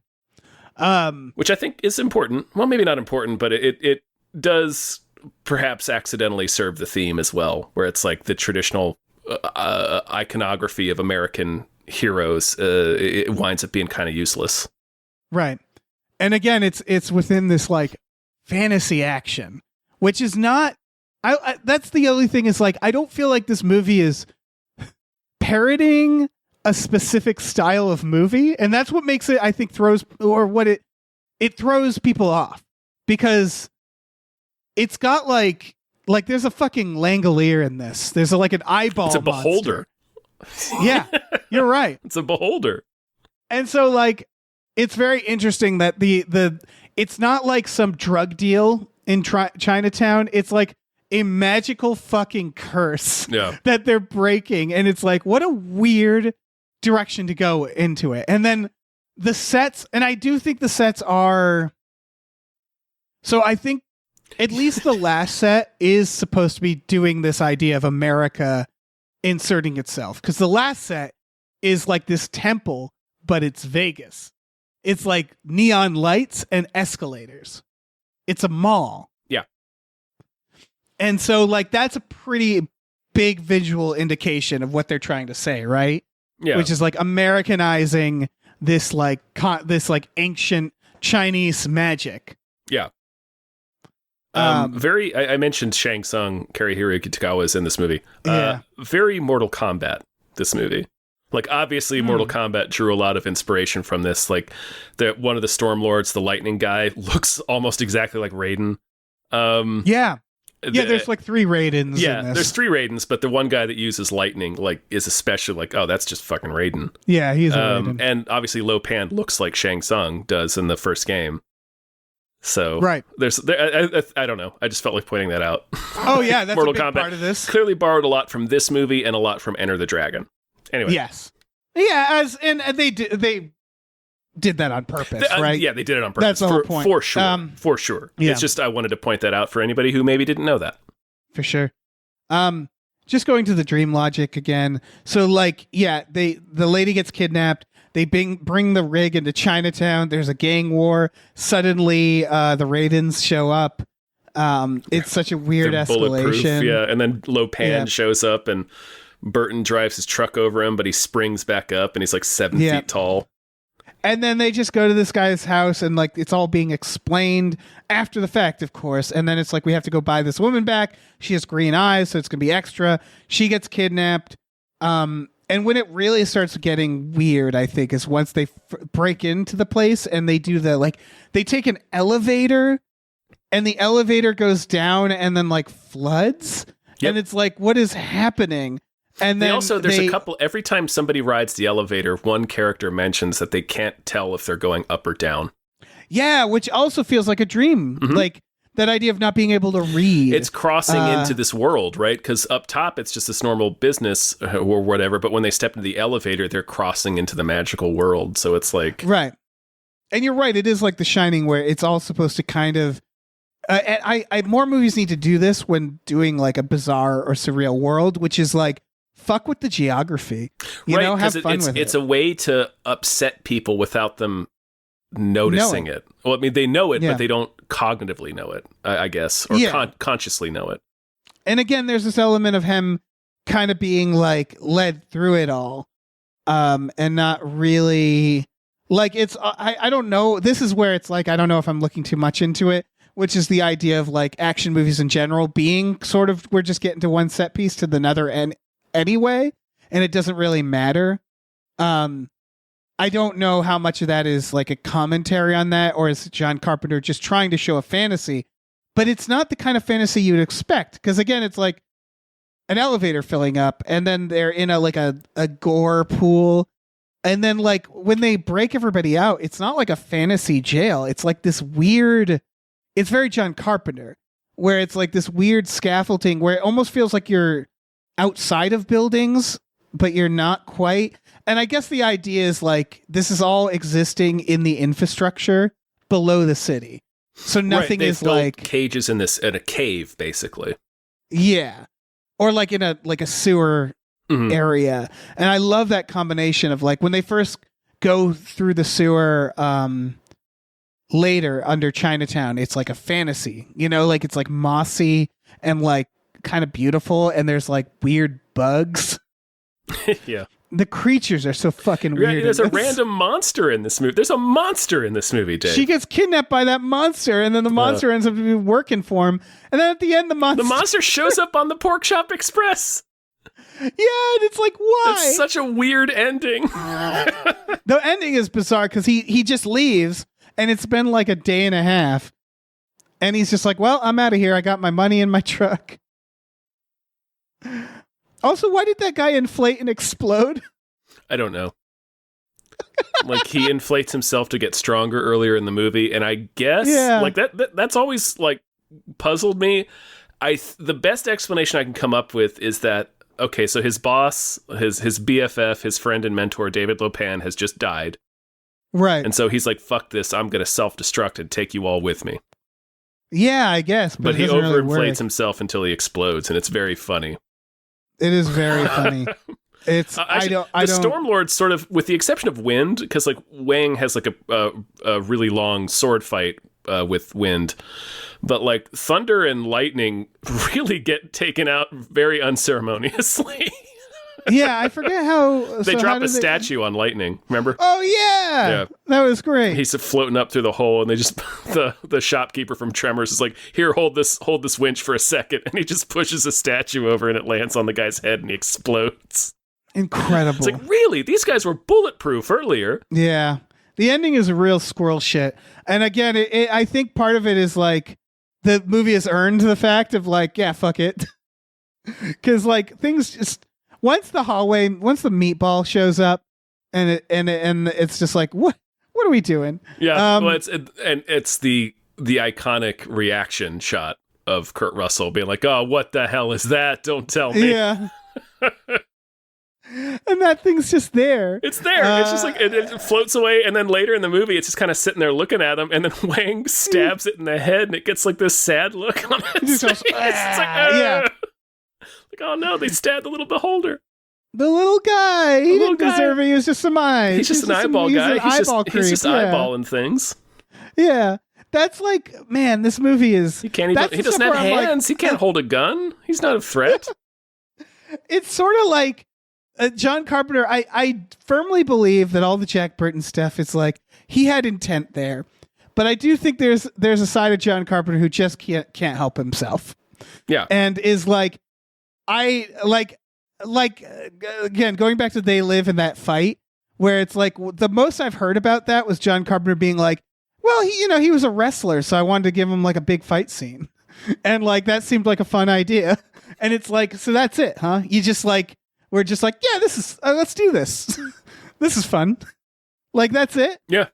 Speaker 1: which I think is important. Well, maybe not important, but it does perhaps accidentally serve the theme as well, where it's like the traditional iconography of American heroes. It winds up being kind of useless.
Speaker 2: Right, and again, it's within this like fantasy action, which is not. I that's the only thing is like I don't feel like this movie is parroting a specific style of movie, and that's what makes it I think throws people off, because it's got like there's a fucking Langolier in this. There's like an eyeball.
Speaker 1: It's a beholder.
Speaker 2: Yeah, you're right.
Speaker 1: It's a beholder.
Speaker 2: And so like it's very interesting that the it's not like some drug deal in Chinatown. It's like a magical fucking curse that they're breaking. And it's like, what a weird direction to go into it. And then the sets, and I do think the sets are, so I think at least the last set is supposed to be doing this idea of America inserting itself. Because the last set is like this temple, but it's Vegas. It's like neon lights and escalators. It's a mall.
Speaker 1: Yeah.
Speaker 2: And so like that's a pretty big visual indication of what they're trying to say, right?
Speaker 1: Yeah.
Speaker 2: Which is like Americanizing this like ancient Chinese magic.
Speaker 1: Yeah. I mentioned Shang Tsung, Karihiro Kitagawa is in this movie.
Speaker 2: Yeah.
Speaker 1: Very Mortal Kombat, this movie. Like, obviously, Mortal Kombat drew a lot of inspiration from this. Like, one of the Stormlords, the lightning guy, looks almost exactly like Raiden.
Speaker 2: There's like 3 Raidens.
Speaker 1: Yeah,
Speaker 2: in this.
Speaker 1: there's 3 Raidens, but the one guy that uses lightning, like, is especially like, oh, that's just fucking Raiden.
Speaker 2: Yeah, he's a Raiden.
Speaker 1: And obviously, Lo Pan looks like Shang Tsung does in the first game. So
Speaker 2: right.
Speaker 1: I don't know. I just felt like pointing that out.
Speaker 2: Oh yeah, that's
Speaker 1: Mortal
Speaker 2: a big
Speaker 1: Kombat
Speaker 2: part of this.
Speaker 1: Clearly borrowed a lot from this movie and a lot from Enter the Dragon. Anyway.
Speaker 2: Yes. Yeah, and they did that on purpose, right?
Speaker 1: Yeah, they did it on purpose.
Speaker 2: That's the whole point.
Speaker 1: For sure. For sure.
Speaker 2: Yeah.
Speaker 1: It's just I wanted to point that out for anybody who maybe didn't know that.
Speaker 2: For sure. Just going to the dream logic again. So like, yeah, the lady gets kidnapped. They bring the rig into Chinatown. There's a gang war. Suddenly, the Raidens show up. It's such a weird
Speaker 1: They're bulletproof,
Speaker 2: escalation.
Speaker 1: yeah, and then Lo Pan shows up and Burton drives his truck over him, but he springs back up and he's like 7 feet tall.
Speaker 2: And then they just go to this guy's house and like it's all being explained after the fact, of course. And then it's like we have to go buy this woman back. She has green eyes, so it's gonna be extra. She gets kidnapped. And when it really starts getting weird, I think, is once they break into the place and they do they take an elevator and the elevator goes down and then like floods. Yep. And it's like, what is happening? And then
Speaker 1: there's a couple, every time somebody rides the elevator, one character mentions that they can't tell if they're going up or down.
Speaker 2: Yeah, which also feels like a dream. Mm-hmm. Like that idea of not being able to read.
Speaker 1: It's crossing into this world, right? Because up top, it's just this normal business or whatever. But when they step into the elevator, they're crossing into the magical world. So it's like...
Speaker 2: Right. And you're right. It is like The Shining where it's all supposed to kind of... and more movies need to do this when doing like a bizarre or surreal world, which is like, fuck with the geography. You know, have fun with it.
Speaker 1: It's a way to upset people without them noticing it. Well, I mean, they know it, but they don't cognitively know it, I guess, or consciously know it.
Speaker 2: And again, there's this element of him kind of being like led through it all, and not really like it's. I don't know. This is where it's like I don't know if I'm looking too much into it, which is the idea of like action movies in general being sort of we're just getting to one set piece to the another end anyway, and it doesn't really matter. I don't know how much of that is like a commentary on that, or is John Carpenter just trying to show a fantasy? But it's not the kind of fantasy you'd expect, because again, it's like an elevator filling up, and then they're in a gore pool, and then like when they break everybody out, it's not like a fantasy jail. It's like this weird. It's very John Carpenter, where it's like this weird scaffolding, where it almost feels like you're outside of buildings, but you're not quite. And I guess the idea is like this is all existing in the infrastructure below the city. So nothing is like
Speaker 1: cages in a cave, basically.
Speaker 2: Yeah. Or like in a sewer area. And I love that combination of like when they first go through the sewer later under Chinatown, it's like a fantasy. You know, like it's like mossy and like kind of beautiful, and there's like weird bugs.
Speaker 1: Yeah.
Speaker 2: The creatures are so fucking weird.
Speaker 1: There's a random monster in this movie. There's a monster in this movie, Dave.
Speaker 2: She gets kidnapped by that monster, and then the monster ends up working for him. And then at the end, the monster
Speaker 1: shows up on the Pork Chop Express.
Speaker 2: Yeah, and it's like, why?
Speaker 1: It's such a weird ending.
Speaker 2: The ending is bizarre because he just leaves, and it's been like a day and a half. And he's just like, well, I'm out of here. I got my money in my truck. Also, why did that guy inflate and explode?
Speaker 1: I don't know. Like he inflates himself to get stronger earlier in the movie, and I guess like that's always like puzzled me. The best explanation I can come up with is that okay, so his boss, his BFF, his friend and mentor David Lo Pan has just died.
Speaker 2: Right.
Speaker 1: And so he's like, fuck this, I'm going to self-destruct and take you all with me.
Speaker 2: Yeah, I guess.
Speaker 1: But
Speaker 2: it
Speaker 1: he
Speaker 2: doesn't really
Speaker 1: overinflates
Speaker 2: work.
Speaker 1: himself until he explodes, and it's very funny.
Speaker 2: It is very funny. It's
Speaker 1: The Stormlords sort of, with the exception of Wind, because like Wang has like a really long sword fight with Wind, but like Thunder and Lightning really get taken out very unceremoniously.
Speaker 2: Yeah, I forget how
Speaker 1: They drop a statue on Lightning. Remember?
Speaker 2: Oh yeah, that was great.
Speaker 1: He's floating up through the hole, and they just the shopkeeper from Tremors is like, "Here, hold this winch for a second," and he just pushes a statue over, and it lands on the guy's head, and he explodes.
Speaker 2: Incredible.
Speaker 1: It's like, really? These guys were bulletproof earlier.
Speaker 2: Yeah, the ending is real squirrel shit. And again, I think part of it is like the movie has earned the fact of like, yeah, fuck it, because like things just. Once the meatball shows up, and it's just like, what are we doing?
Speaker 1: Yeah, well, it's the iconic reaction shot of Kurt Russell being like, "Oh, what the hell is that? Don't tell me."
Speaker 2: Yeah, and that thing's just there.
Speaker 1: It's there. It's just like it floats away, and then later in the movie, it's just kind of sitting there looking at him, and then Wang stabs it in the head, and it gets like this sad look on its face. It's like,
Speaker 2: yeah.
Speaker 1: Like, oh no, they stabbed the little beholder.
Speaker 2: The little guy. He didn't deserve it. He was just some eyes.
Speaker 1: He's just an eyeball guy. He's just eyeballing things.
Speaker 2: Yeah. That's like, man, this movie is...
Speaker 1: He doesn't have hands. He can't hold a gun. He's not a threat.
Speaker 2: It's sort of like John Carpenter. I firmly believe that all the Jack Burton stuff is like, he had intent there. But I do think there's a side of John Carpenter who just can't help himself.
Speaker 1: Yeah.
Speaker 2: And is like, again, going back to They Live in that fight, where it's like the most I've heard about that was John Carpenter being like, well, he was a wrestler, so I wanted to give him like a big fight scene. And like, that seemed like a fun idea. And it's like, so that's it, huh? You just like, we're just like, yeah, this is, let's do this. This is fun. Like, that's it.
Speaker 1: Yeah.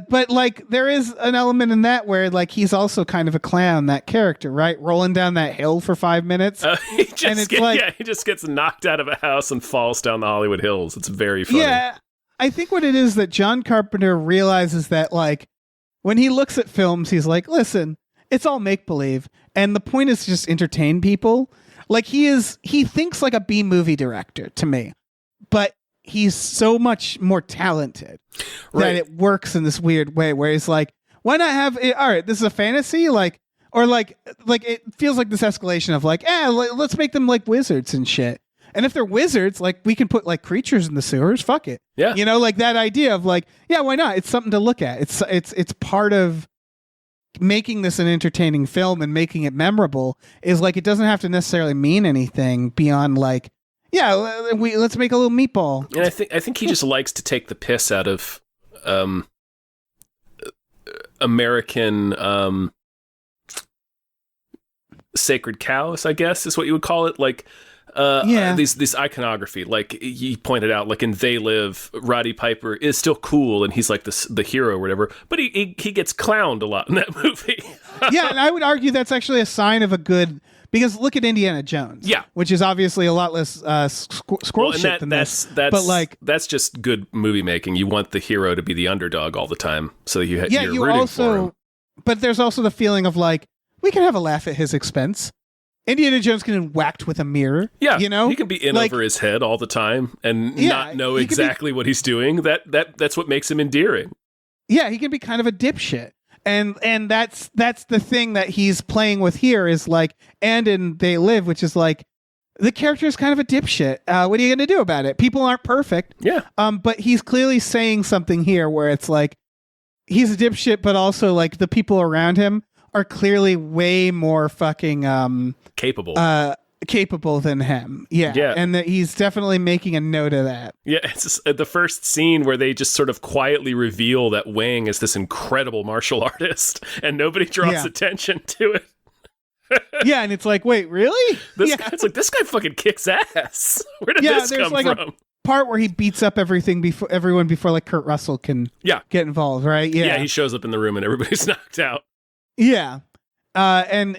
Speaker 2: But like there is an element in that where like he's also kind of a clown, that character, right? Rolling down that hill for 5 minutes.
Speaker 1: He just gets knocked out of a house and falls down the Hollywood Hills. It's very funny.
Speaker 2: Yeah, I think what it is that John Carpenter realizes that like when he looks at films, he's like, listen, it's all make-believe. And the point is to just entertain people. Like he thinks like a B movie director to me, but he's so much more talented that it works in this weird way where he's like, why not have it? All right, this is a fantasy, like, or like it feels like this escalation of like, let's make them like wizards and shit. And if they're wizards, like we can put like creatures in the sewers. Fuck it.
Speaker 1: Yeah.
Speaker 2: You know, like that idea of like, yeah, why not? It's something to look at. It's part of making this an entertaining film and making it memorable is like, it doesn't have to necessarily mean anything beyond like, yeah, let's make a little meatball.
Speaker 1: And I think he just likes to take the piss out of American sacred cows, I guess is what you would call it. Like this iconography, like he pointed out, like in They Live, Roddy Piper is still cool and he's like the hero or whatever, but he gets clowned a lot in that movie.
Speaker 2: Yeah, and I would argue that's actually a sign of a good. Because look at Indiana Jones, which is obviously a lot less squirrel shit than this. But like,
Speaker 1: that's just good movie making. You want the hero to be the underdog all the time, so you're rooting for him.
Speaker 2: But there's also the feeling of like, we can have a laugh at his expense. Indiana Jones can get whacked with a mirror. Yeah, you know,
Speaker 1: he can be in over his head all the time and not know exactly what he's doing. That's what makes him endearing.
Speaker 2: Yeah, he can be kind of a dipshit. And that's the thing that he's playing with here is like, and in They Live, which is like, the character is kind of a dipshit. What are you going to do about it? People aren't perfect.
Speaker 1: Yeah.
Speaker 2: But he's clearly saying something here where it's like, he's a dipshit, but also like the people around him are clearly way more fucking capable than him. Yeah. And that he's definitely making a note of that.
Speaker 1: Yeah. It's just, the first scene where they just sort of quietly reveal that Wang is this incredible martial artist and nobody draws attention to it.
Speaker 2: Yeah. And it's like, wait, really?
Speaker 1: It's like, this guy fucking kicks ass. Where did this come
Speaker 2: like
Speaker 1: from?
Speaker 2: A part where he beats up everyone before like Kurt Russell can get involved, right? Yeah.
Speaker 1: He shows up in the room and everybody's knocked out.
Speaker 2: Yeah. And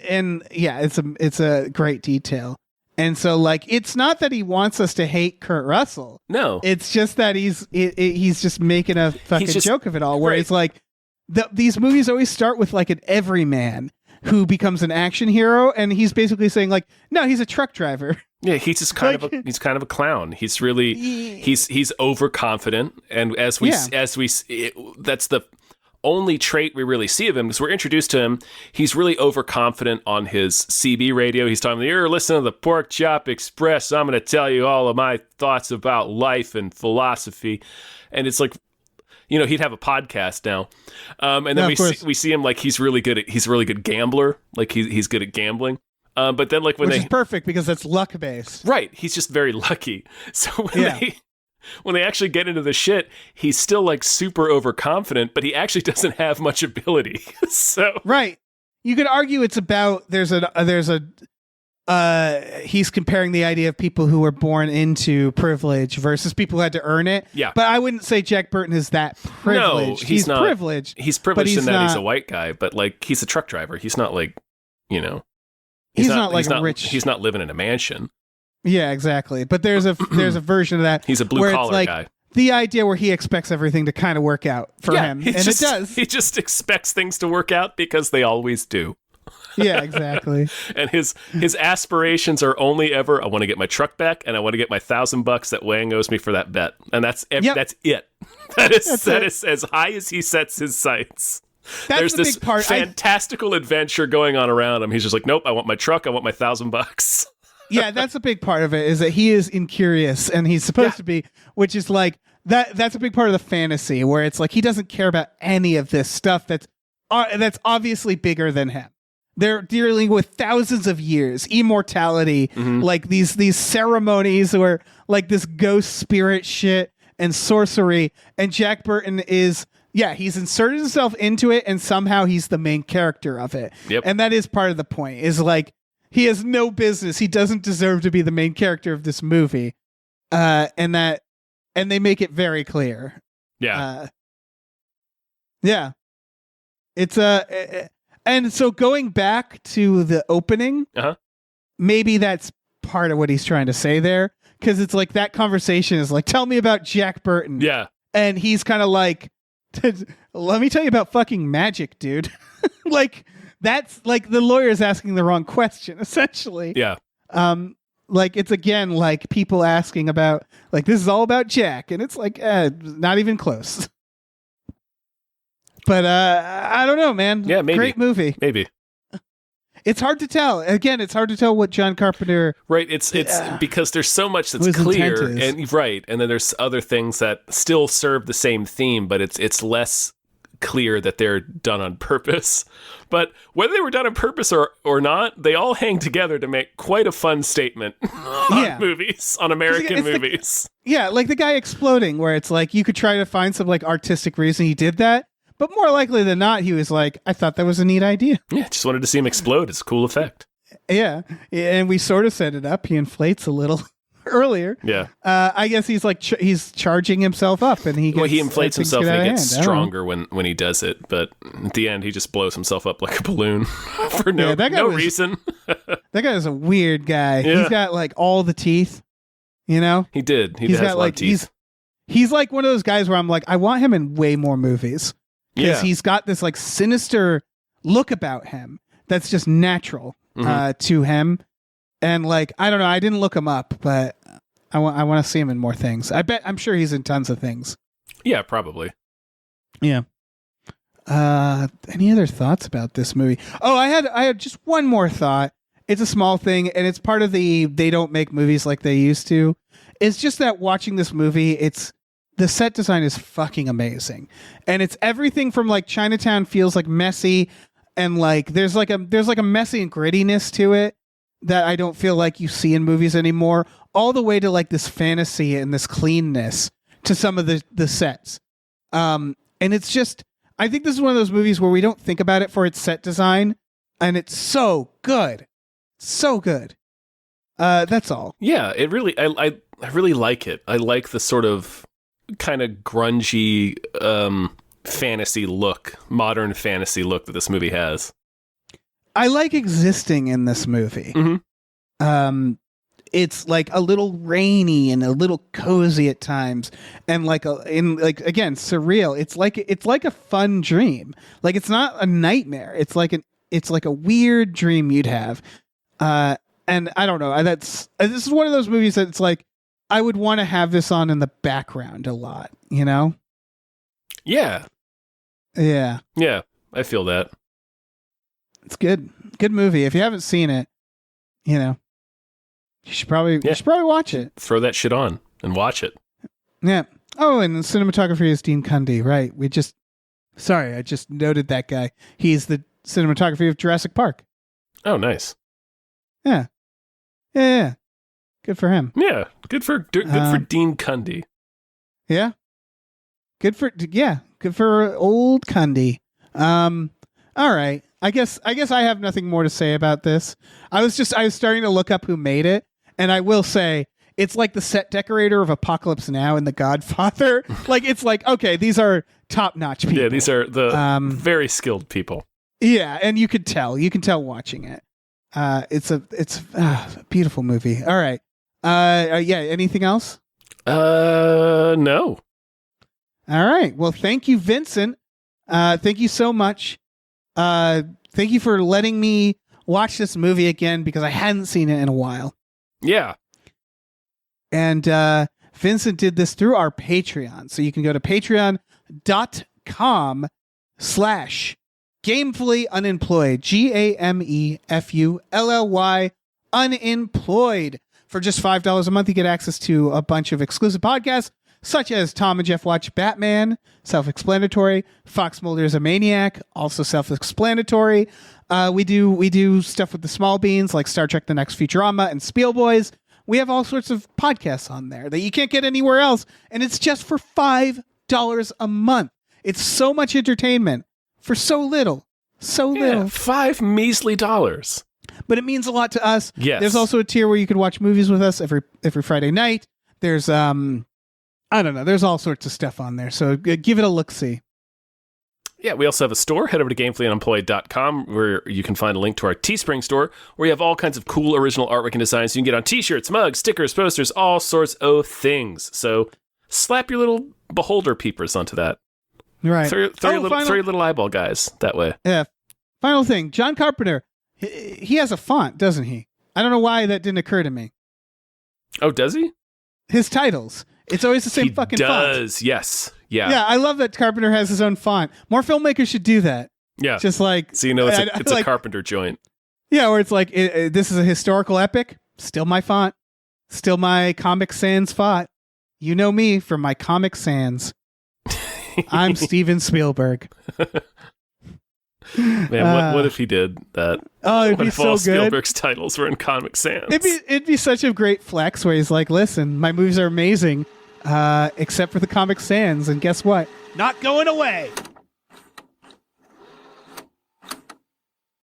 Speaker 2: yeah, it's a great detail. And so like, it's not that he wants us to hate Kurt Russell.
Speaker 1: No,
Speaker 2: it's just that he's just making a fucking joke of it all where it's like, these movies always start with like an everyman who becomes an action hero, and he's basically saying like, no, he's a truck driver.
Speaker 1: Yeah, he's just kind of a clown. He's really he's overconfident, and that's the only trait we really see of him, because we're introduced to him. He's really overconfident on his CB radio. He's talking, "You're listening to the Pork Chop Express. I'm going to tell you all of my thoughts about life and philosophy," and it's like, he'd have a podcast now, and then we see him like he's really good gambler, like he's good at gambling. But then like
Speaker 2: which is perfect because that's luck based,
Speaker 1: right? He's just very lucky. So when they actually get into the shit, he's still like super overconfident, but he actually doesn't have much ability. So
Speaker 2: right, you could argue it's about he's comparing the idea of people who were born into privilege versus people who had to earn it.
Speaker 1: Yeah.
Speaker 2: But I wouldn't say Jack Burton is that privileged.
Speaker 1: No, he's not
Speaker 2: privileged.
Speaker 1: He's privileged in that he's a white guy, but like he's a truck driver. He's not like, he's not rich. He's not living in a mansion. Yeah,
Speaker 2: exactly. But there's a version of that.
Speaker 1: He's a blue collar guy.
Speaker 2: The idea where he expects everything to kind of work out for him, and it does.
Speaker 1: He just expects things to work out because they always do.
Speaker 2: Yeah, exactly.
Speaker 1: And his aspirations are only ever, I want to get my truck back, and I want to get my $1,000 that Wang owes me for that bet, and that's it. That is as high as he sets his sights. There's this
Speaker 2: big part.
Speaker 1: fantastical adventure going on around him. He's just like, nope, I want my truck, I want my $1,000.
Speaker 2: Yeah, that's a big part of it, is that he is incurious, and he's supposed to be, which is like that's a big part of the fantasy, where it's like he doesn't care about any of this stuff that's obviously bigger than him. They're dealing with thousands of years, immortality, like these ceremonies where like this ghost spirit shit and sorcery, and Jack Burton is he's inserted himself into it, and somehow he's the main character of it.
Speaker 1: Yep.
Speaker 2: And that is part of the point, is like he has no business. He doesn't deserve to be the main character of this movie. And they make it very clear.
Speaker 1: Yeah.
Speaker 2: It's and so going back to the opening, maybe that's part of what he's trying to say there, because it's like that conversation is like, tell me about Jack Burton.
Speaker 1: Yeah.
Speaker 2: And he's kind of like, let me tell you about fucking magic, dude. Like, that's like the lawyer's asking the wrong question, essentially.
Speaker 1: Yeah.
Speaker 2: Like, it's again like people asking about, like, this is all about Jack, and it's like, not even close. But I don't know, man.
Speaker 1: Yeah, maybe.
Speaker 2: Great movie.
Speaker 1: Maybe.
Speaker 2: It's hard to tell. Again, it's hard to tell what John Carpenter.
Speaker 1: Right. It's because there's so much that's clear, and right, and then there's other things that still serve the same theme, but it's less clear that they're done on purpose. But whether they were done on purpose or not, they all hang together to make quite a fun statement on movies, on American movies.
Speaker 2: Like the guy exploding, where it's like you could try to find some like artistic reason he did that. But more likely than not, he was like, I thought that was a neat idea.
Speaker 1: Yeah, just wanted to see him explode. It's a cool effect.
Speaker 2: Yeah. And we sort of set it up. He inflates a little earlier.
Speaker 1: Yeah.
Speaker 2: I guess he's like, he's charging himself up, and he
Speaker 1: inflates himself and he gets stronger when he does it. But at the end, he just blows himself up like a balloon for no reason.
Speaker 2: That guy is a weird guy. Yeah. He's got like all the teeth, you know?
Speaker 1: He did. He's got like teeth.
Speaker 2: He's like one of those guys where I'm like, I want him in way more movies. Because he's got this like sinister look about him that's just natural to him, and like I don't know, I didn't look him up, but I want to see him in more things. I'm sure he's in tons of things.
Speaker 1: Yeah, probably.
Speaker 2: Yeah. Any other thoughts about this movie? Oh, I had just one more thought. It's a small thing, and it's part of they don't make movies like they used to. It's just that watching this movie, the set design is fucking amazing. And it's everything from like Chinatown feels like messy, and like there's like a messy and grittiness to it that I don't feel like you see in movies anymore, all the way to like this fantasy and this cleanness to some of the sets. And it's just, I think this is one of those movies where we don't think about it for its set design, and it's so good. So good. That's all.
Speaker 1: Yeah, it really, I really like it. I like the sort of kind of grungy fantasy look, modern fantasy look that this movie has.
Speaker 2: I like existing in this movie. it's like a little rainy and a little cozy at times, and again, surreal. It's like a fun dream. Like, it's not a nightmare. It's like a weird dream you'd have. And I don't know. This is one of those movies that it's like I would want to have this on in the background a lot. You know?
Speaker 1: Yeah.
Speaker 2: Yeah.
Speaker 1: Yeah. I feel that.
Speaker 2: It's good. Good movie. If you haven't seen it, you know, you should probably watch it.
Speaker 1: Throw that shit on and watch it.
Speaker 2: Yeah. Oh, and the cinematography is Dean Cundy, right? I just noted that guy. He's the cinematography of Jurassic Park.
Speaker 1: Oh, nice.
Speaker 2: Yeah. Yeah. Good for him.
Speaker 1: Yeah. Good for Dean Cundy.
Speaker 2: Yeah. Good for old Cundy. All right. I guess I have nothing more to say about this. I was starting to look up who made it, and I will say it's like the set decorator of Apocalypse Now and The Godfather. Like, it's like, okay, these are top-notch people.
Speaker 1: Yeah, these are the very skilled people.
Speaker 2: Yeah, and you could tell watching it. It's a beautiful movie. All right. Yeah, anything else?
Speaker 1: No.
Speaker 2: All right. Well, thank you, Vincent. Thank you so much. Thank you for letting me watch this movie again because I hadn't seen it in a while.
Speaker 1: Yeah.
Speaker 2: And Vincent did this through our Patreon. So you can go to patreon.com/gamefullyunemployed. GAMEFULLY unemployed. For just $5 a month, you get access to a bunch of exclusive podcasts, such as Tom and Jeff Watch Batman, self-explanatory. Fox Mulder is a Maniac, also self-explanatory. We do stuff with the small beans, like Star Trek: The Next Futurama and Spiel Boys. We have all sorts of podcasts on there that you can't get anywhere else, and it's just for $5 a month. It's so much entertainment for so little. So little.
Speaker 1: $5 measly.
Speaker 2: But it means a lot to us.
Speaker 1: Yes.
Speaker 2: There's also a tier where you can watch movies with us every Friday night. There's I don't know. There's all sorts of stuff on there. So give it a look-see.
Speaker 1: Yeah, we also have a store. Head over to gamefullyunemployed.com where you can find a link to our Teespring store where you have all kinds of cool original artwork and designs you can get on t-shirts, mugs, stickers, posters, all sorts of things. So slap your little beholder peepers onto that.
Speaker 2: Right.
Speaker 1: Throw your little eyeball guys that way.
Speaker 2: Yeah. Final thing. John Carpenter, he has a font, doesn't he? I don't know why that didn't occur to me.
Speaker 1: Oh, does he?
Speaker 2: His titles. It's always the same fucking font.
Speaker 1: He does, yes. Yeah.
Speaker 2: Yeah, I love that Carpenter has his own font. More filmmakers should do that.
Speaker 1: Yeah.
Speaker 2: Just like...
Speaker 1: So you know it's a Carpenter joint.
Speaker 2: Yeah, where it's like, this is a historical epic. Still my font. Still my Comic Sans font. You know me from my Comic Sans. I'm Steven Spielberg.
Speaker 1: Man, what if he did that?
Speaker 2: Oh, it'd
Speaker 1: what
Speaker 2: be
Speaker 1: if
Speaker 2: so
Speaker 1: all
Speaker 2: good.
Speaker 1: Spielberg's titles were in Comic Sans?
Speaker 2: It'd be such a great flex where he's like, listen, my movies are amazing, except for the Comic Sans, and guess what? Not going away.